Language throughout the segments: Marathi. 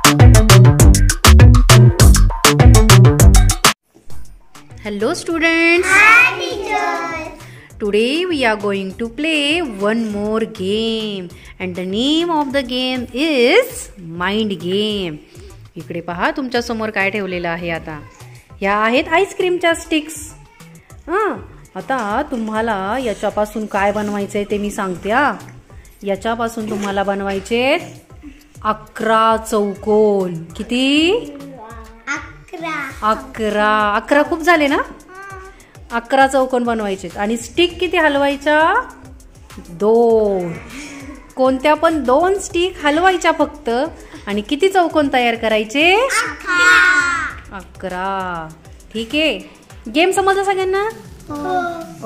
Hello students. Hi teacher. Today we are going to play one more game and the name of the game is mind game. इकडे पहा तुमच्या समोर काय ठेवलेलं आहे आता. ह्या आहेत आईस्क्रीमच्या स्टिक्स. आता तुम्हाला याच्यापासून काय बनवायचंय ते मी सांगते. याच्यापासून तुम्हाला बनवायचे 11 चौकोन. किती? 11 खूप झाले ना. 11 चौकोन बनवायचे आणि स्टिक किती हलवायच्या? 2. कोणत्या पण 2 स्टिक हलवायच्या फक्त. आणि किती चौकोन तयार करायचे? 11. ठीक आहे. गेम समजला सगळ्यांना?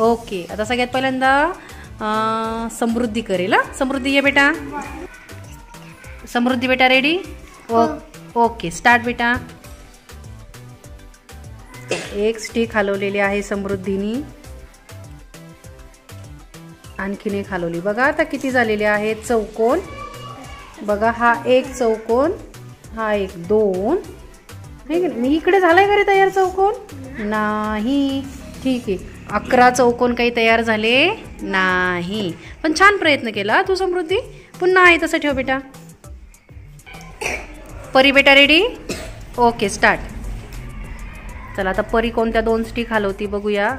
ओके. आता सगळ्यात पहिल्यांदा समृद्धी करेल. समृद्धी ये बेटा. समृद्धी बेटा रेडी? ओके स्टार्ट बेटा. एक स्टिक हलवलेली आहे समृद्धीनी. आणखीन एक हलवली. बघा आता किती झालेले आहेत चौकोन. बघा हा एक चौकोन, हा एक 2. मी इकडे झालाय का रे तयार चौकोन? नाही. ठीक आहे. 11 चौकोन काही तयार झाले नाही. पण छान प्रयत्न केला तू समृद्धी. पुन्हा आहे तसं ठेव बेटा. परी बेटा रेडी? Okay start. चला आता परी कोणत्या 2 स्टिक हलवती बघूया.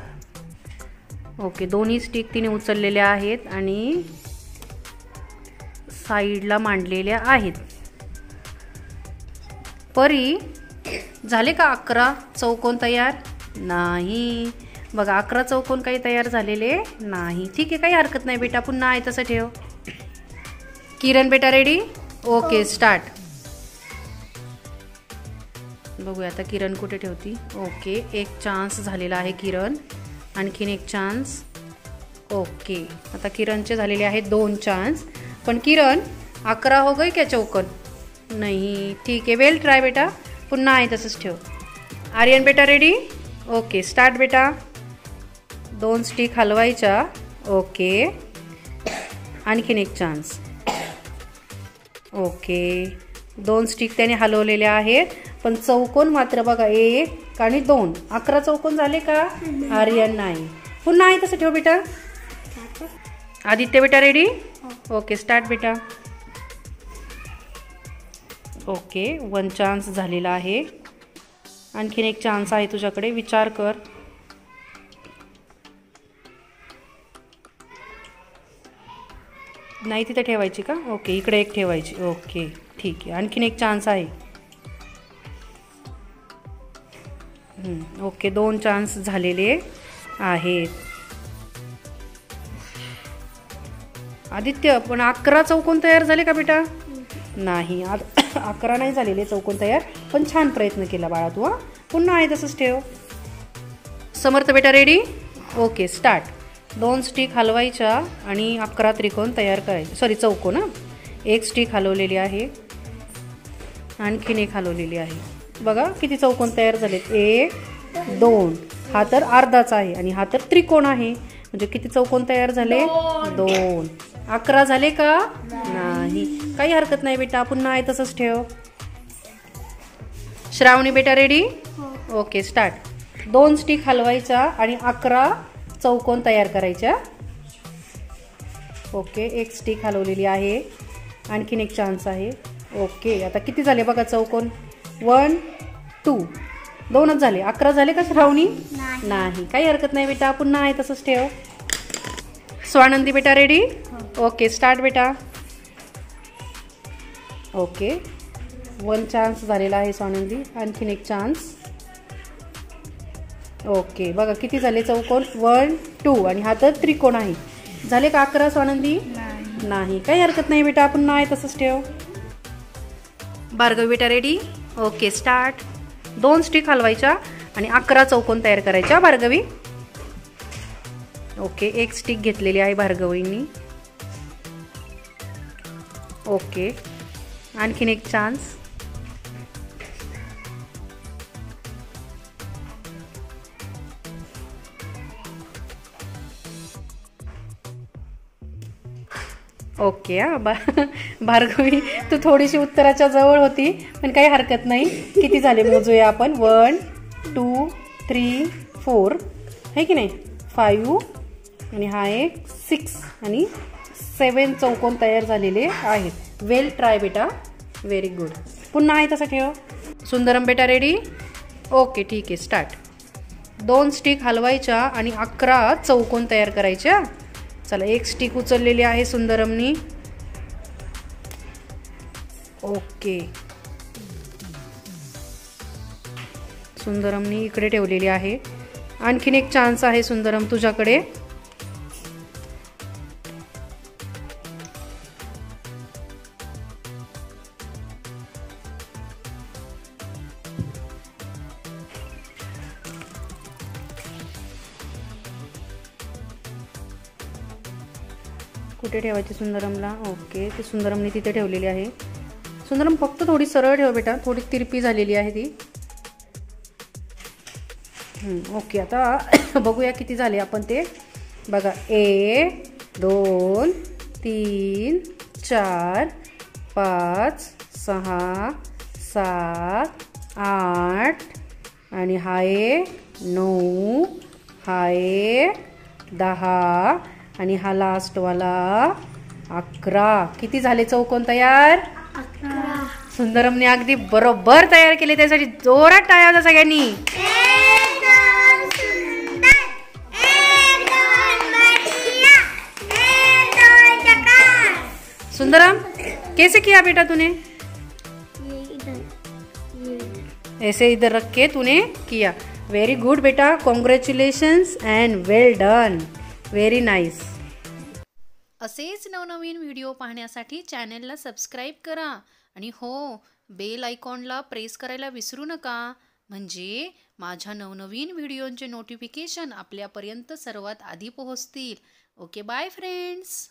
ओके दोन्ही स्टिक तिने उचललेल्या आहेत आणि साईडला मांडलेल्या आहेत. परी झाले का 11 चौकोन तयार? नाही. बघा 11 चौकोन काही तयार झालेले नाही. ठीक आहे काही हरकत नाही बेटा. पुन्हा आहे तसं ठेव. किरण बेटा रेडी? Okay start. बघूया आता किरण कुठे ठेवती. ओके एक चान्स झालेला आहे किरण. आणखीन एक चान्स. ओके आता किरणचे झालेले आहेत 2 चान्स. पण किरण 11 हो गई क्या चौकोन? नाही. ठीक आहे वेल ट्राय बेटा. पुन्हा आहे तसंच ठेव. आर्यन बेटा रेडी? ओके स्टार्ट बेटा. 2 स्टिक हलवायच्या. ओके आणखीन एक चान्स. ओके 2 स्टिक त्याने हलवलेल्या आहेत पण चौकोन मात्र बघा 1 आणि 2. 11 चौकोन झाले का? आर्यन नाही. पुन्हा आहे तसं ठेव बेटा. आदित्य बेटा रेडी? ओके स्टार्ट बेटा. ओके 1 चान्स झालेला आहे. आणखीन एक चान्स आहे तुझ्याकडे. विचार कर. नाही तिथे ठेवायची का? ओके इकडे एक ठेवायची. ओके ठीक आहे. आणखीन एक चान्स आहे. ओके 2 चान्स झालेले आहेत. आदित्य पण 11 चौकोन तयार झाले का बेटा? नाही 11 नाही झालेले चौकोन तयार. पण छान प्रयत्न केला बाळा तू. पुन्हा आहे तसंच ठेव. समर्थ बेटा रेडी? Okay start. 2 स्टिक हलवायच्या आणि 11 त्रिकोण तयार करायचे. सॉरी चौकोन. एक स्टिक हलवलेली आहे. आणखीन एक हलवलेली आहे. बघा किती चौकोन तयार झालेत. 1 2. हा तर अर्धाच आहे आणि हा तर त्रिकोण आहे. म्हणजे किती चौकोन तयार झाले? 2. 11 झाले का? नाही. काही हरकत नाही बेटा. पुन्हा आहे तसंच ठेव. श्रावणी बेटा रेडी? Okay start. 2 स्टिक हलवायच्या आणि 11 चौकोन तयार करायच्या. ओके एक स्टिक हलवलेली आहे. आणखीन एक चान्स आहे. ओके आता किती झाले बघा चौकोन? 1 2. 2च झाले. 11 झाले का श्रावणी? नाही. काही हरकत नाही बेटा. पुन्हा आहे तसंच ठेव. स्वानंदी बेटा रेडी? ओके स्टार्ट बेटा. ओके 1 चान्स झालेला आहे स्वानंदी. आणखीन एक चान्स. ओके बघा किती झाले चौकोन? 1 2 आणि हा तर त्रिकोण आहे. झाले का 11 स्वानंदी? नाही. काही हरकत नाही बेटा. पुन्हा आहे तसंच ठेव. भार्गवी बेटा रेडी? Okay start. 2 स्टिक हलवायच्या आणि 11 चौकोन तयार करायच्या. भार्गवी ओके एक स्टिक घेतलेली आहे भार्गवींनी. ओके आणखीन एक चान्स. ओके भार्गवी तू थोडीशी उत्तराच्या जवळ होती पण काही हरकत नाही. किती झाले मोजूया आपण. 1 2 3 4 आहे की नाही. 5 आणि हा एक 6 आणि 7 चौकोन तयार झालेले आहेत. वेल ट्राय बेटा. Very good. पुन्हा आहे तसं ठेव. सुंदरम बेटा रेडी. ओके ठीक आहे स्टार्ट. 2 स्टिक हलवायच्या आणि 11 चौकोन तयार करायच्या. चला एक स्टिक उचललेली आहे सुंदरमनी. ओके सुंदरमनी इकडे ठेवलेली आहे. आणखीन एक चान्स आहे सुंदरम तुझ्याकडे. कुठे ठेवायची सुंदरमला. ओके ते सुंदरमने तिथे ठेवलेली आहे. सुंदरम फक्त थोडी सरळ ठेव बेटा. थोडी तिरपी झालेली आहे ती. ओके आता बघूया किती झाले आपण ते. बघा 1 2 3 4 5 6 7 8 आणि हा एक 9 हा एक 10 आणि हा लास्टवाला 11. किती झाले चौकोन तयार. 11. सुंदरमने अगदी बरोबर तयार केले. त्यासाठी जोरात टाळ्या वाजवा सगळ्यांनी. सुंदरम कैसे किया बेटा तूने. ऐसे इधर रख के तूने किया. वेरी गुड बेटा. Congratulations and well done. Very nice. असेच नवनवीन व्हिडिओ पाहण्यासाठी चॅनेलला सबस्क्राईब करा आणि हो बेल आयकॉनला प्रेस करायला विसरू नका. म्हणजे माझ्या नवनवीन व्हिडिओंचे नोटिफिकेशन आपल्यापर्यंत सर्वात आधी पोहोचतील. Okay bye friends.